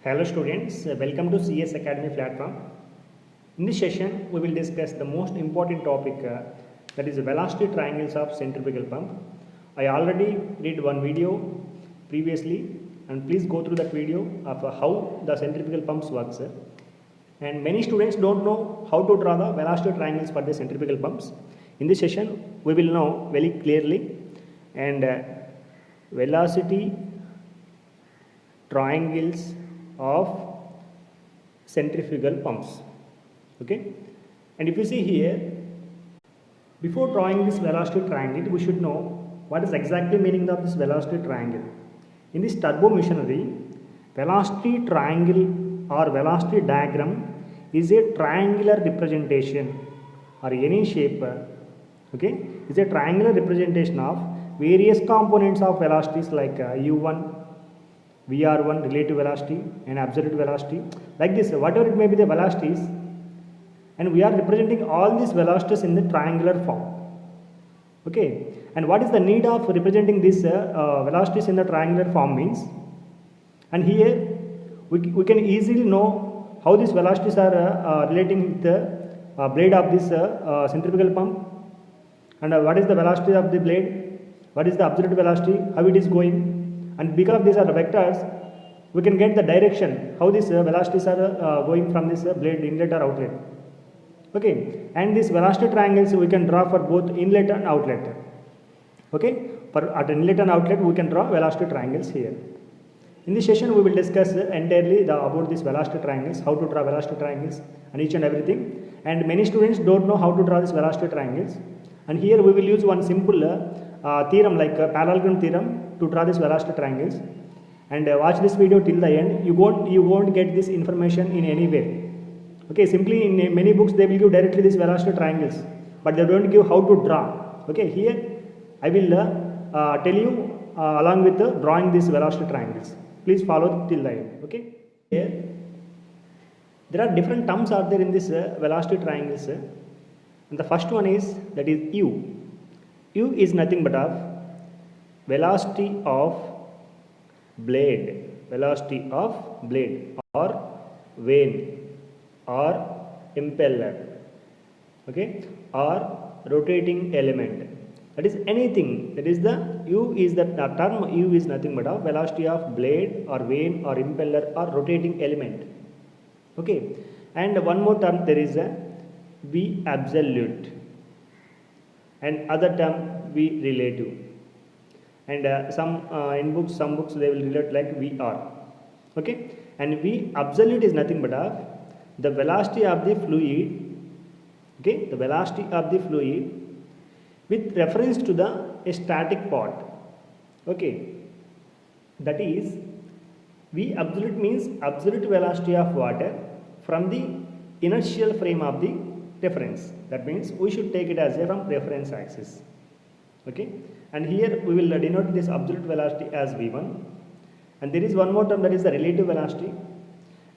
Hello students, welcome to CS Academy platform. In this session, we will discuss the most important topic that is the velocity triangles of centrifugal pump. I already did one video previously and please go through that video of how the centrifugal pumps works. And many students don't know how to draw the velocity triangles for the centrifugal pumps. In this session, we will know very clearly and velocity triangles of centrifugal pumps. Okay, and if you see here, before drawing this velocity triangle, we should know what is exactly meaning of this velocity triangle. In this turbo machinery, velocity triangle or velocity diagram is a triangular representation or any shape. Okay, is a triangular representation of various components of velocities like u1, VR1 relative velocity and absolute velocity, like this, whatever it may be the velocities, and we are representing all these velocities in the triangular form. Okay, and what is the need of representing these velocities in the triangular form means, and here we can easily know how these velocities are relating with the blade of this centrifugal pump, and what is the velocity of the blade, what is the absolute velocity, how it is going. And because of these are the vectors, we can get the direction how these velocities are going from this blade inlet or outlet. Okay, and these velocity triangles we can draw for both inlet and outlet. Okay, for at inlet and outlet we can draw velocity triangles here. In this session we will discuss entirely about these velocity triangles, how to draw velocity triangles and each and everything. And many students don't know how to draw these velocity triangles. And here we will use one simple theorem like parallelogram theorem to draw these velocity triangles, and watch this video till the end. You won't get this information in any way. Okay, simply in many books they will give directly these velocity triangles, but they don't give how to draw. Okay, here I will tell you along with drawing these velocity triangles. Please follow till the end. Okay, here there are different terms are there in this velocity triangles, and the first one is that is u. U is nothing but of velocity of blade or vane or impeller, okay, or rotating element. That is anything. That is the U is the term U is nothing but of velocity of blade or vane or impeller or rotating element. Okay, and one more term there is a V absolute, and other term V relative. And some books they will relate like VR. Okay, and V absolute is nothing but of the velocity of the fluid. Okay, the velocity of the fluid with reference to the static part. Okay, that is V absolute means absolute velocity of water from the inertial frame of the reference. That means we should take it as a from reference axis. Okay, and here we will denote this absolute velocity as V1, and there is one more term that is the relative velocity.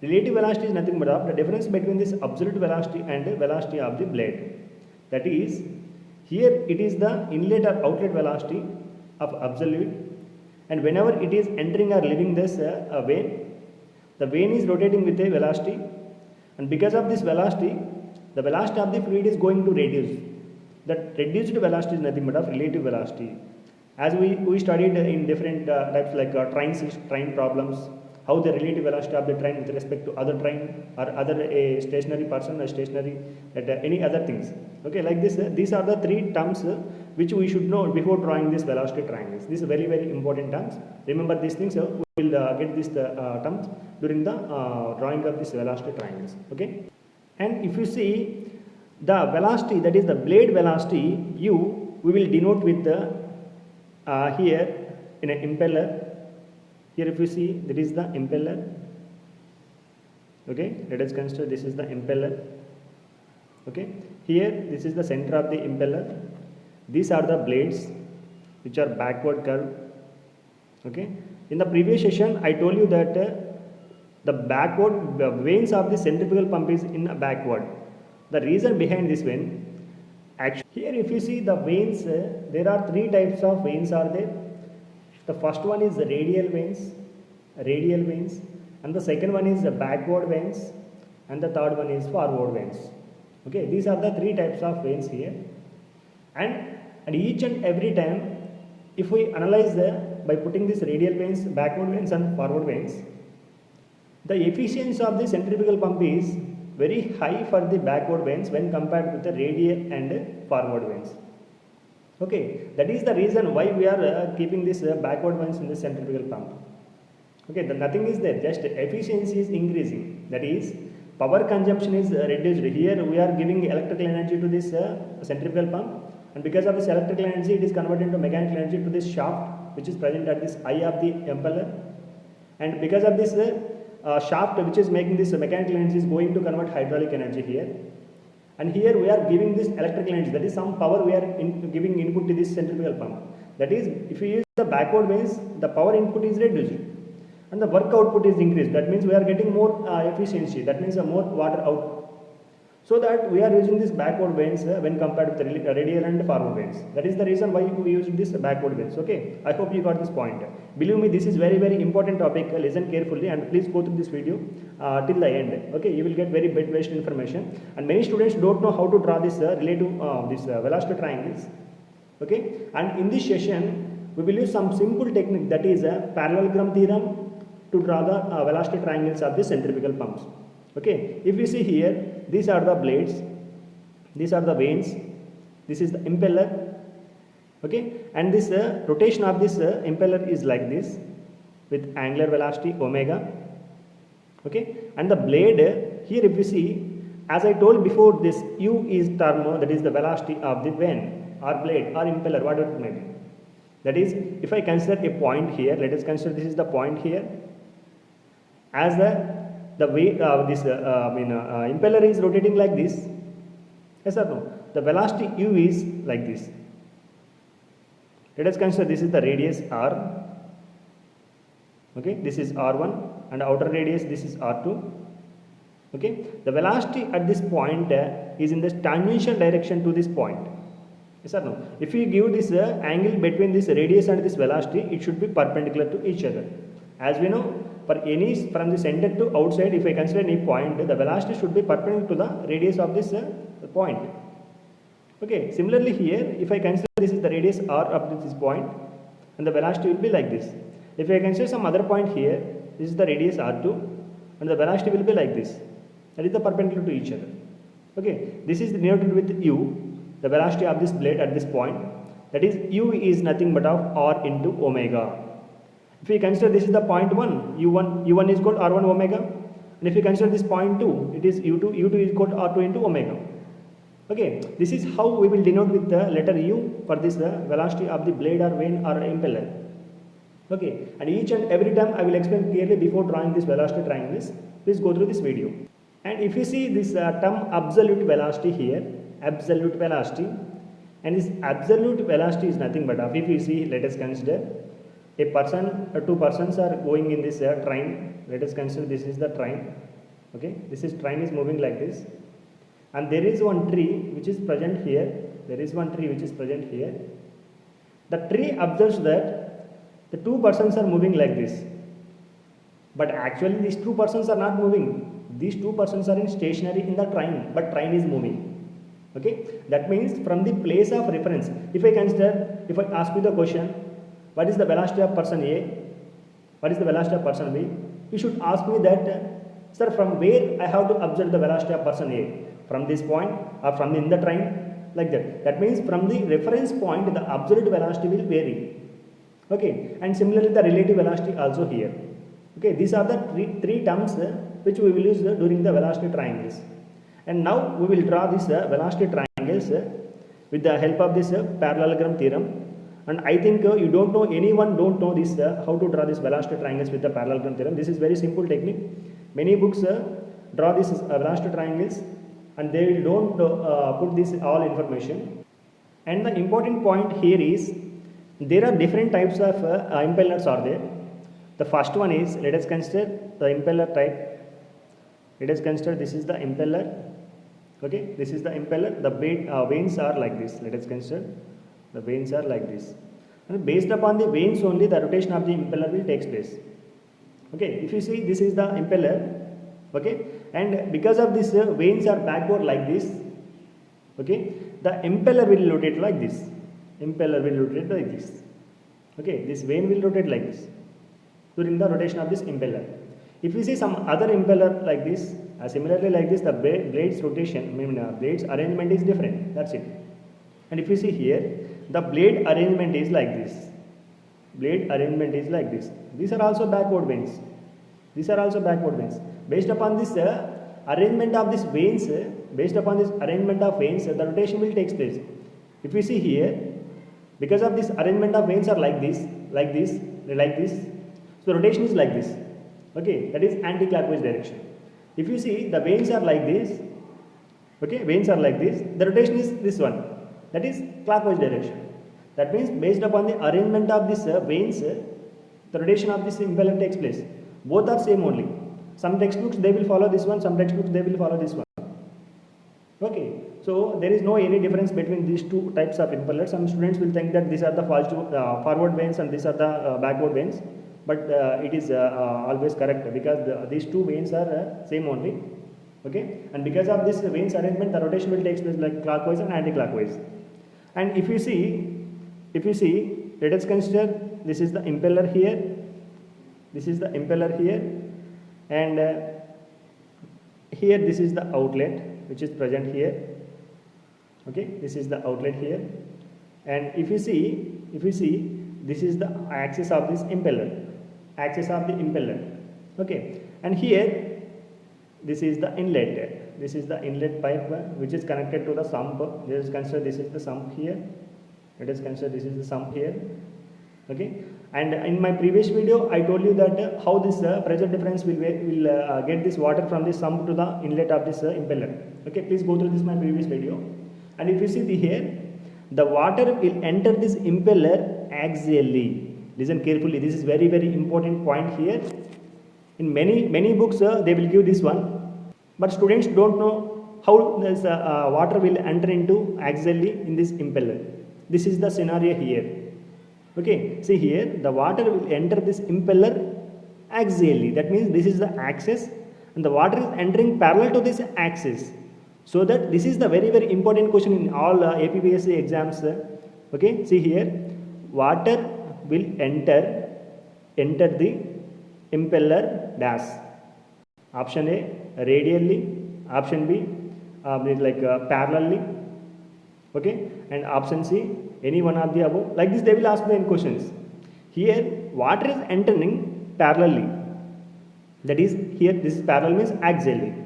Relative velocity is nothing but of the difference between this absolute velocity and the velocity of the blade. That is, here it is the inlet or outlet velocity of absolute, and whenever it is entering or leaving this vane, the vane is rotating with a velocity, and because of this velocity, the velocity of the fluid is going to reduce. That reduced velocity is nothing but of relative velocity. As we studied in different types like train problems, how the relative velocity of the train with respect to other train or other a stationary person or stationary any other things. Okay, like this, these are the three terms which we should know before drawing this velocity triangles. These are very, very important terms. Remember these things. We will get these terms during the drawing of this velocity triangles. Okay, and if you see the velocity, that is the blade velocity U, we will denote with the here in an impeller. Here if you see, that is the impeller. Okay, let us consider this is the impeller. Okay, here this is the center of the impeller. These are the blades which are backward curved. Okay, in the previous session I told you that the vanes of the centrifugal pump is in a backward. The reason behind this vane, actually here if you see the vanes, there are three types of vanes are there. The first one is the radial veins, and the second one is the backward vanes, and the third one is forward vanes. Okay, these are the three types of vanes here, and each and every time, if we analyze by putting these radial vanes, backward vanes and forward vanes, the efficiency of the centrifugal pump is very high for the backward vanes when compared with the radial and forward vanes. Okay, that is the reason why we are keeping this backward vanes in the centrifugal pump. Okay, nothing is there, just efficiency is increasing, that is power consumption is reduced. Here we are giving electrical energy to this centrifugal pump, and because of this electrical energy it is converted into mechanical energy to this shaft which is present at this eye of the impeller, and because of this shaft which is making this mechanical energy is going to convert hydraulic energy here, and here we are giving this electrical energy, that is some power we are giving input to this centrifugal pump. That is, if we use the backward vanes, the power input is reduced and the work output is increased. That means we are getting more efficiency, that means more water out. So that we are using this backward vanes when compared with the radial and forward vanes. That is the reason why we use this backward vanes. Okay, I hope you got this point. Believe me, this is very important topic. Listen carefully and please go through this video till the end. Okay, you will get very best information. And many students don't know how to draw this relative velocity triangles. Okay, and in this session we will use some simple technique, that is a parallelogram theorem, to draw the velocity triangles of the centrifugal pumps. Okay, if we see here, these are the blades, these are the vanes, this is the impeller. Okay, and this rotation of this impeller is like this with angular velocity omega. Okay, and the blade here, if you see, as I told before, this u is term, that is the velocity of the vane or blade or impeller, whatever it may be. That is, if I consider a point here, let us consider this is the point here, as the way this impeller is rotating like this, yes or no, the velocity u is like this. Let us consider this is the radius r. Okay, this is r1, and outer radius this is r2. Okay, the velocity at this point is in the tangential direction to this point. Yes or no? If you give this angle between this radius and this velocity, it should be perpendicular to each other. As we know, for any from the center to outside, if I consider any point, the velocity should be perpendicular to the radius of this point. Okay, similarly here, if I consider this is the radius r up to this point, and the velocity will be like this. If I consider some other point here, this is the radius r2, and the velocity will be like this. That is the perpendicular to each other. Okay, this is denoted with u, the velocity of this blade at this point. That is, u is nothing but of r into omega. If we consider this is the point 1, u1 is equal to r1 omega, and if we consider this point 2, it is u2 is equal to r2 into omega. Okay, this is how we will denote with the letter u for this velocity of the blade or vane or impeller. Okay, and each and every time I will explain clearly before drawing this velocity triangles. Please go through this video. And if you see this term absolute velocity here, absolute velocity, and this absolute velocity is nothing but of, if you see, let us consider a person, two persons are going in this train. Let us consider this is the train. Okay, this is train is moving like this, and there is one tree which is present here. There is one tree which is present here. The tree observes that the two persons are moving like this, but actually these two persons are not moving. These two persons are in stationary in the train, but train is moving. Okay, that means from the place of reference, if I consider, if I ask you the question, what is the velocity of person A? What is the velocity of person B? You should ask me that, sir, from where I have to observe the velocity of person A? From this point or from in the train? Like that. That means from the reference point, the observed velocity will vary. Okay, and similarly the relative velocity also here. Okay, these are the three terms which we will use during the velocity triangles. And now we will draw this velocity triangles with the help of this parallelogram theorem. And I think anyone don't know this how to draw this velocity triangles with the parallelogram theorem. This is very simple technique. Many books draw these velocity triangles and they don't put this all information. And the important point here is there are different types of impellers are there. The first one is, let us consider the impeller type. Let us consider this is the impeller. Okay, this is the impeller. The vanes are like this. Let us consider the vanes are like this. And based upon the vanes only, the rotation of the impeller will take place. Okay, if you see, this is the impeller. Okay, and because of this vanes are backward like this. Okay, the impeller will rotate like this. Impeller will rotate like this. Okay, this vane will rotate like this during the rotation of this impeller. If you see some other impeller like this, similarly like this, the blades rotation, blades arrangement is different. That's it. And if you see here, the blade arrangement is like this. Blade arrangement is like this. These are also backward vanes. These are also backward vanes. Based upon this arrangement of these vanes, based upon this arrangement of vanes, the rotation will take place. If you see here, because of this arrangement of vanes are like this, like this, like this, so rotation is like this. Okay, that is anti-clockwise direction. If you see, the vanes are like this. Okay, vanes are like this. The rotation is this one. That is clockwise direction. That means based upon the arrangement of this vanes, the rotation of this impeller takes place. Both are same only. Some textbooks they will follow this one, some textbooks they will follow this one. Okay, so there is no any difference between these two types of impellers. Some students will think that these are the forward vanes and these are the backward vanes, but it is always correct because these two vanes are same only. Okay, and because of this vanes arrangement, the rotation will take place like clockwise and anti-clockwise. And if you see, let us consider this is the impeller here, this is the impeller here, and here this is the outlet which is present here. Okay, this is the outlet here, and if you see, this is the axis of this impeller, Okay, and here this is the inlet. This is the inlet pipe which is connected to the sump. Let us consider this is the sump here. Let us consider this is the sump here. Okay, and in my previous video I told you that how this pressure difference will get this water from this sump to the inlet of this impeller. Okay, please go through this my previous video. And if you see here, the water will enter this impeller axially. Listen carefully. This is very important point here. In many books they will give this one, but students don't know how this water will enter into axially in this impeller. This is the scenario here. Okay, see here, the water will enter this impeller axially. That means this is the axis and the water is entering parallel to this axis. So that this is the very important question in all APPSC exams. Okay, see here, water will enter the impeller dash. Option A radially, option B parallelly. Okay, and option C any one of the above. Like this they will ask me in questions. Here water is entering parallelly. That is here this is parallel means axially.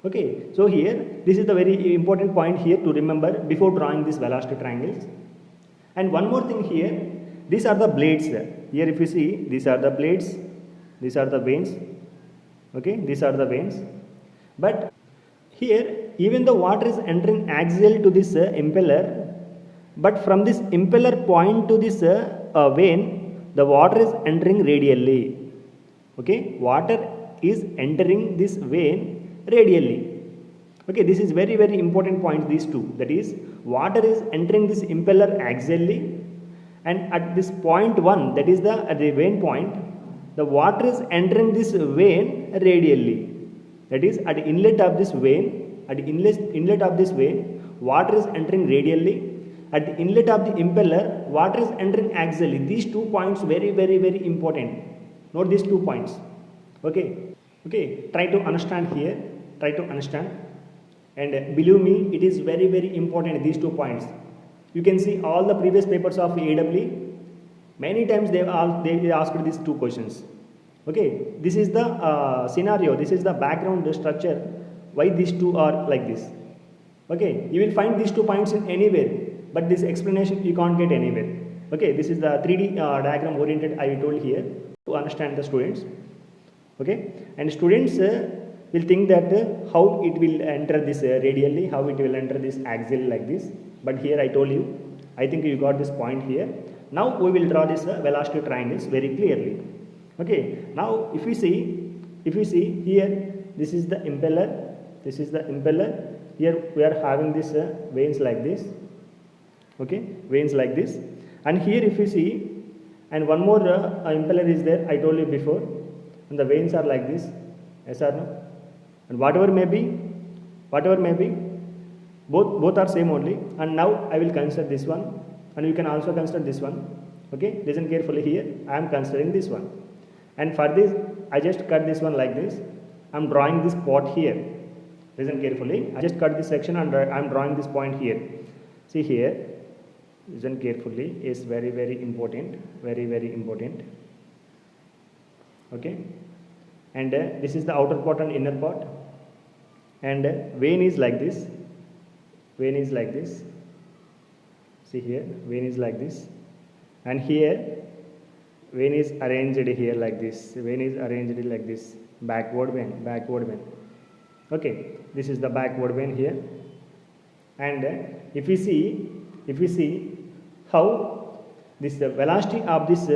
Okay, so here this is the very important point here to remember before drawing these velocity triangles. And one more thing here, these are the blades. Here if you see, these are the blades, these are the vanes. Okay, these are the vanes. But here even the water is entering axial to this impeller, but from this impeller point to this vane, the water is entering radially. Okay, water is entering this vane radially. Okay, this is very important point, these two. That is, water is entering this impeller axially, and at this point 1, that is at the vane point, the water is entering this vane radially. That is, at the inlet of this vane, water is entering radially. At the inlet of the impeller, water is entering axially. These 2 points very important. Note these 2 points. Okay, try to understand here. Try to understand. And believe me, it is very important, these 2 points. You can see all the previous papers of AWE. Many times they asked these 2 questions. Okay, this is the scenario. This is the background structure. Why these 2 are like this. Okay, you will find these 2 points in anywhere, but this explanation you can't get anywhere. Okay, this is the 3D diagram oriented I told here to understand the students. Okay, and students will think that how it will enter this radially, how it will enter this axial like this. But here I told you, I think you got this point here. Now we will draw this velocity triangles very clearly. Okay, now if you see here, this is the impeller. This is the impeller. Here we are having this vanes like this. Okay, vanes like this. And here if you see, And one more impeller is there, I told you before, and the vanes are like this, yes or no? And whatever may be, both are same only. And now I will consider this one, and you can also consider this one. Okay, listen carefully here. I am considering this one, and for this I just cut this one like this. I am drawing this spot here. Listen carefully. I just cut this section and I am drawing this point here. See here. Listen carefully. Is very important. Very important. Okay. And this is the outer part and inner part. And vein is like this. Vein is like this. See here. Vein is like this. And here vein is arranged here like this. Vein is arranged like this. Backward vein. Okay, this is the backward vein here. And if we see how this velocity of this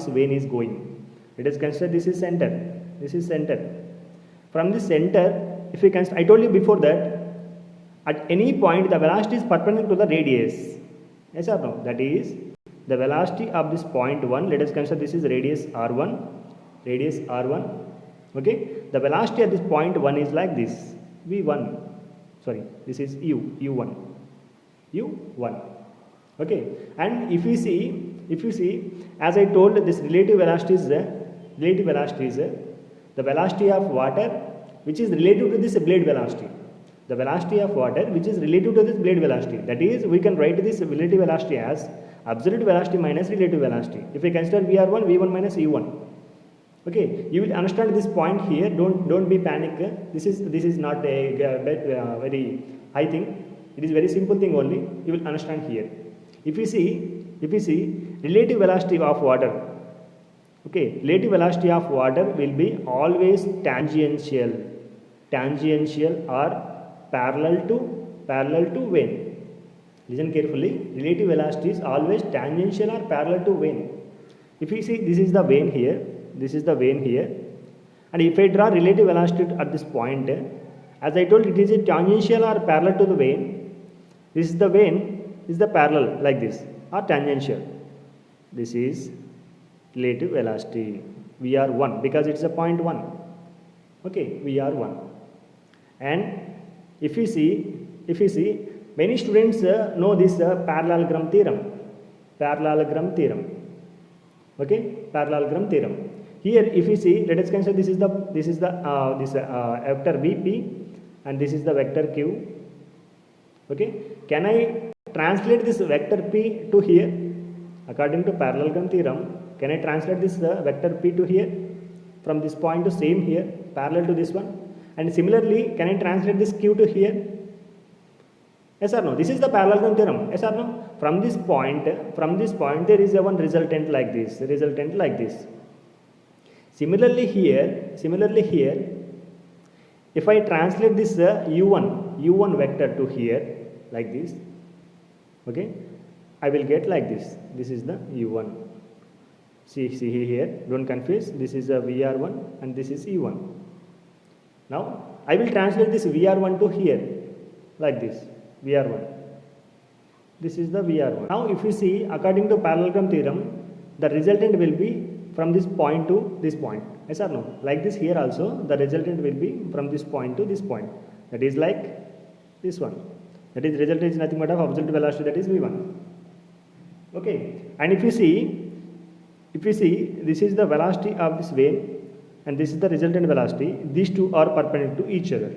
vein is going, let us consider this is center. From this center, if we consider, I told you before that at any point the velocity is perpendicular to the radius. Yes or no? That is the velocity of this point 1. Let us consider this is radius r1. Okay, the velocity at this point 1 is like this, v1. Sorry, this is u1. Okay, and if you see, as I told, this relative velocity is the velocity of water which is relative to this blade velocity. The velocity of water which is relative to this blade velocity. That is, we can write this relative velocity as absolute velocity minus relative velocity. If we consider v1 minus u1. Okay, you will understand this point here. Don't be panic. This is not a very high thing. It is very simple thing only. You will understand here. If you see relative velocity of water. Okay, relative velocity of water will be always tangential or parallel to vein. Listen carefully. Relative velocity is always tangential or parallel to vein. If you see, this is the vein here. And if I draw relative velocity at this point, as I told, it is a tangential or parallel to the vein. This is the vein, is the parallel like this or tangential. This is relative velocity Vr1 because it's a point 1. Okay, Vr1. And if you see, many students know this parallelogram theorem. Okay, parallelogram theorem. Here, if you see, let us consider this is the vector Vp, and this is the vector Q. Okay, can I translate this vector P to here? According to parallelogram theorem, can I translate this vector P to here? From this point to same here, parallel to this one. And similarly, can I translate this Q to here? Yes or no? This is the parallelogram theorem. Yes or no? From this point, there is a one resultant like this. Similarly here, if I translate this u1 vector to here like this, okay, I will get like this. This is the u1. See here, don't confuse. This is a Vr1 and this is e1. Now I will translate this Vr1 to here like this, Vr1. This is the Vr1. Now if you see, according to parallelogram theorem, the resultant will be from this point to this point. Yes or no? Like this here also, the resultant will be from this point to this point. That is like this one. That is, resultant is nothing but of absolute velocity, that is v1. Okay. And if you see, this is the velocity of this vein and this is the resultant velocity. These two are perpendicular to each other.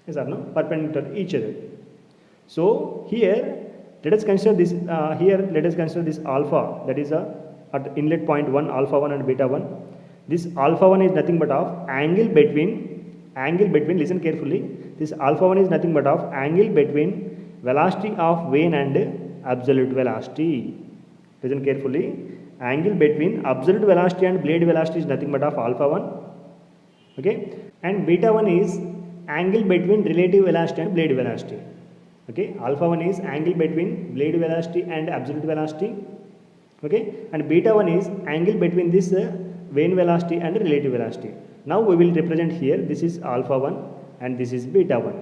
Yes or no? Perpendicular to each other. So here, let us consider this. Let us consider this alpha. That is at inlet point 1, alpha 1 and beta 1. This alpha 1 is nothing but of angle between. Listen carefully. This alpha 1 is nothing but of angle between velocity of vein and absolute velocity. Listen carefully. Angle between absolute velocity and blade velocity is nothing but of alpha 1. Okay, and beta 1 is angle between relative velocity and blade velocity. Okay, alpha 1 is angle between blade velocity and absolute velocity. Okay, and beta 1 is angle between this vein velocity and relative velocity. Now we will represent here, this is alpha 1 and this is beta 1.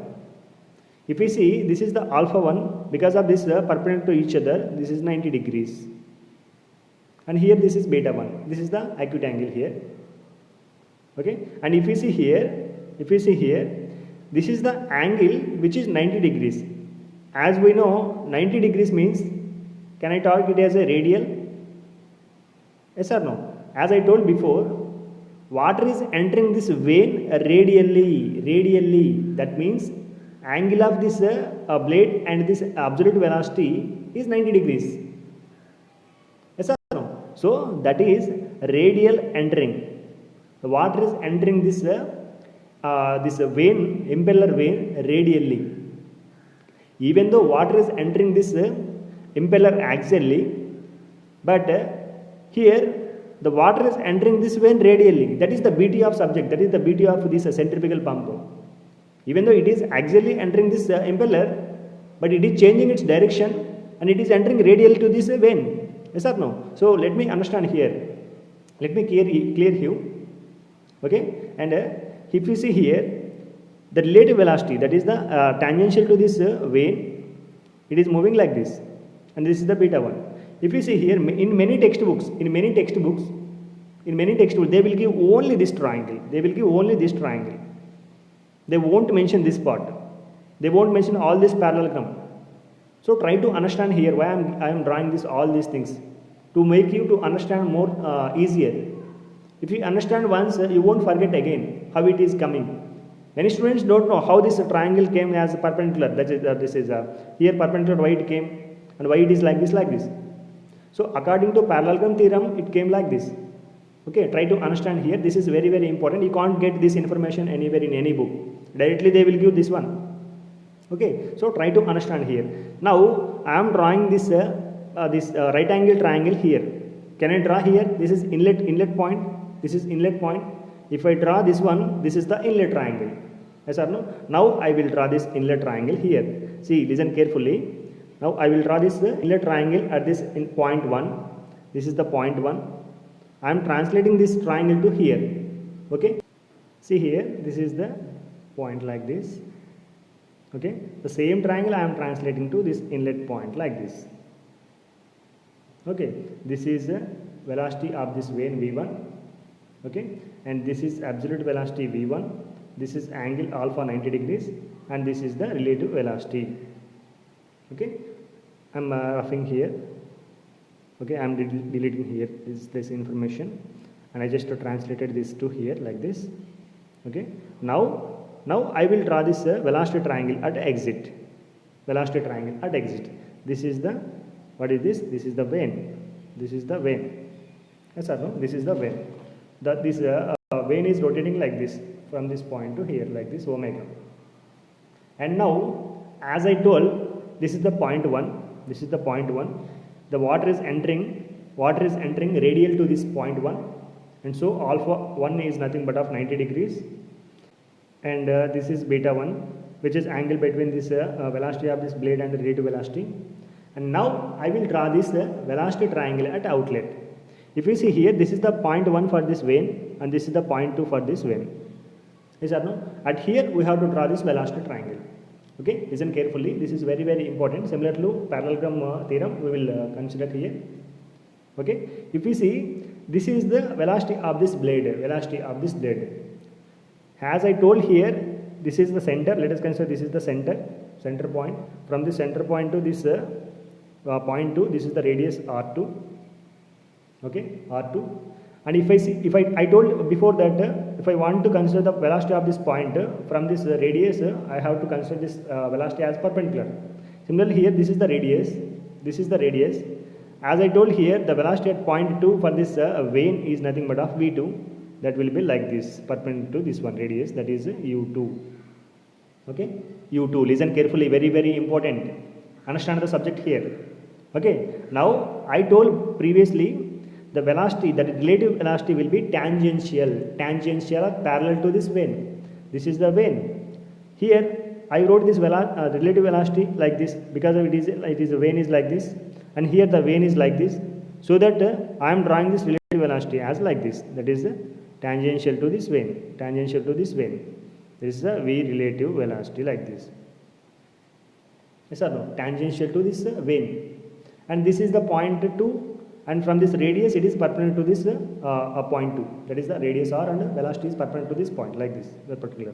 If we see, this is the alpha 1, because of this perpendicular to each other, this is 90 degrees. and here this is beta 1. This is the acute angle here. Okay, and if you see here, this is the angle which is 90 degrees. As we know, 90 degrees means, can I talk it as a radial? Yes or no? As I told before, water is entering this vein radially. That means angle of this blade and this absolute velocity is 90 degrees. Yes or no? So that is radial entering. The water is entering this vein, impeller vein radially. Even though water is entering this impeller axially, but here the water is entering this vein radially. That is the beauty of subject. That is the beauty of this centrifugal pump. Even though it is axially entering this impeller, but it is changing its direction and it is entering radial to this vein. Yes or no? So let me understand here. Let me clear you. Okay, and if you see here, the relative velocity, that is the tangential to this vein, it is moving like this, and this is the beta 1. If you see here, in many textbooks, they will give only this triangle. They won't mention this part. They won't mention all this parallelogram. So try to understand here why I am drawing all these things, to make you to understand more easier. If you understand once, you won't forget again how it is coming. Many students don't know how this triangle came as perpendicular. That is, here perpendicular, why it came, and why it is like this. So according to parallelogram theorem, it came like this. Okay, try to understand here. This is very, very important. You can't get this information anywhere in any book. Directly they will give this one. Okay, so try to understand here. Now I am drawing this right angle triangle here. Can I draw here? This is inlet point. This is inlet point. If I draw this one, this is the inlet triangle. Yes or no? Now I will draw this inlet triangle here. See, listen carefully. Now I will draw this inlet triangle at this in point 1. This is the point 1. I am translating this triangle to here. Okay. See here, this is the point like this. Okay. The same triangle I am translating to this inlet point like this. Okay. This is the velocity of this vein V1. Okay. And this is absolute velocity V1. This is angle alpha 90 degrees, and this is the relative velocity. Okay. I am roughing here. Okay, I am deleting here this information, and I just translated this to here like this. Okay, now I will draw this velocity triangle at exit. This is the, what is this? This is the vein. Yes or no? This is the vein. This vein is rotating like this from this point to here like this, omega. And now, as I told, this is the point 1. The water is entering radial to this point 1, and so alpha 1 is nothing but of 90 degrees, and this is beta 1, which is angle between this velocity of this blade and the relative velocity. And now I will draw this velocity triangle at outlet. If you see here, this is the point 1 for this vein, and this is the point 2 for this vein. Yes or no? At here we have to draw this velocity triangle. Okay, listen carefully. This is very, very important. Similar to parallelogram theorem, we will consider here. Okay, if you see, this is the velocity of this blade. As I told here, this is the center. Let us consider this is the center point. From the center point to this point 2, this is the radius R2. Okay, R2. And if I told before that if I want to consider the velocity of this point from this radius, I have to consider this velocity as perpendicular. Similarly here, this is the radius. As I told here, the velocity at point 2 for this vein is nothing but of V2. That will be like this, perpendicular to this one radius, that is U2. Okay, U2. Listen carefully, very, very important. Understand the subject here. Okay, now I told previously, the velocity, that relative velocity will be tangential or parallel to this vein. This is the vein. Here I wrote this relative velocity like this because the vein is like this, and here the vein is like this, so that I am drawing this relative velocity as like this, that is tangential to this vein. This is the V relative velocity like this. Yes or no? Tangential to this vein, and this is the point 2. and from this radius it is perpendicular to this point 2, that is the radius r, and velocity is perpendicular to this point like this, that particular.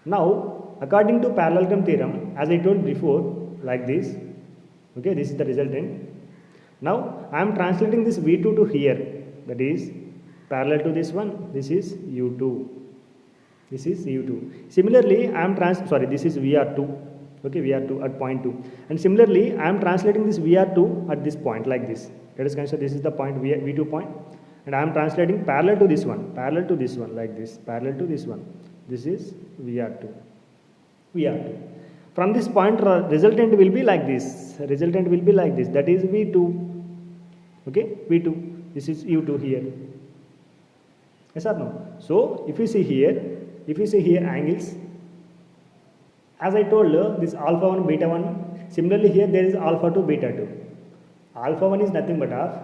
Now according to parallelogram theorem, as I told before, like this, okay, this is the resultant. Now I am translating this V2 to here, that is parallel to this one, this is U2, this is U2. Similarly I am this is VR2, okay, VR2 at point 2, and similarly I am translating this VR2 at this point like this. Let us consider this is the point V2 point, and I am translating parallel to this one like this, parallel to this one. This is VR2. From this point resultant will be like this, that is V2, okay, V2, this is U2 here. Yes or no? So if you see here angles, as I told this alpha 1, beta 1, similarly here there is alpha 2, beta 2. Alpha 1 is nothing but of,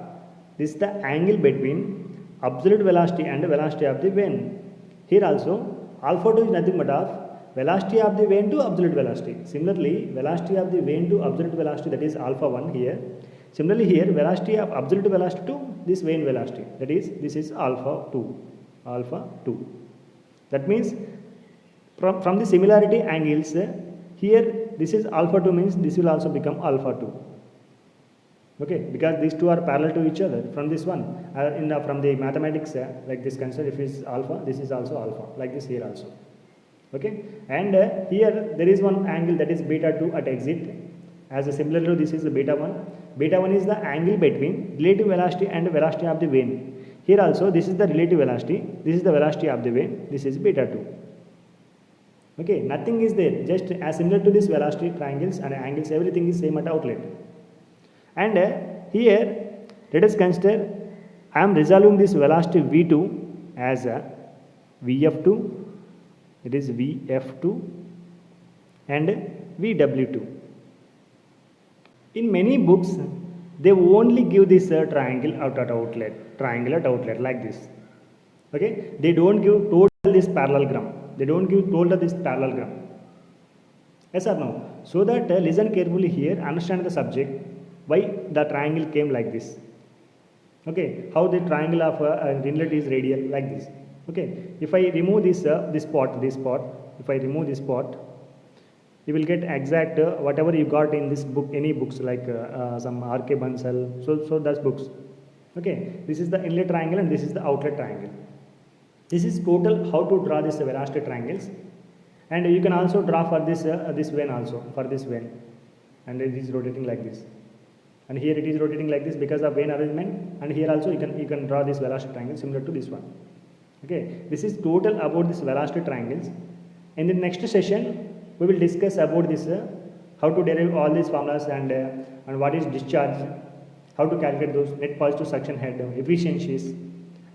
this is the angle between absolute velocity and velocity of the vane. Here also alpha 2 is nothing but of velocity of the vane to absolute velocity. Similarly velocity of the vane to absolute velocity, that is alpha 1 here. Similarly here velocity of absolute velocity to this vane velocity, that is this is alpha 2. That means from the similarity angles, here this is alpha 2 means this will also become alpha 2. Okay, because these two are parallel to each other. From this one, from the mathematics, like this concept, if it is alpha, this is also alpha, like this here also. Okay, and here there is one angle, that is beta 2 at exit. As similar to this is the beta 1. Beta 1 is the angle between relative velocity and velocity of the vane. Here also this is the relative velocity, this is the velocity of the vane, this is beta 2. Okay, nothing is there, just as similar to this velocity triangles and angles, everything is same at outlet. And here let us consider I am resolving this velocity V2 as a Vf2, it is Vf2 and Vw2. In many books they only give this triangle at outlet like this. Okay, they don't give total this parallelogram. Yes or no? So that listen carefully here, understand the subject, why the triangle came like this. Okay, how the triangle of inlet is radial like this. Okay, if I remove this spot, if I remove this spot, you will get exact whatever you got in this book, any books like some R.K. Bansal, so that's books. Okay, this is the inlet triangle and this is the outlet triangle. This is total how to draw this velocity triangles, and you can also draw for this vane also, for this vane, and it is rotating like this, and here it is rotating like this because of vane arrangement, and here also you can draw this velocity triangle similar to this one. Okay, this is total about this velocity triangles. In the next session we will discuss about this how to derive all these formulas and what is discharge, how to calculate those net positive suction head efficiencies,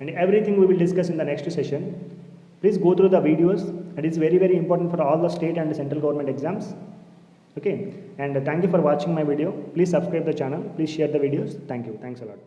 and everything we will discuss in the next session. Please go through the videos, and it's very very important for all the state and central government exams. Okay, and thank you for watching my video. Please subscribe the channel, please share the videos. Thank you, thanks a lot.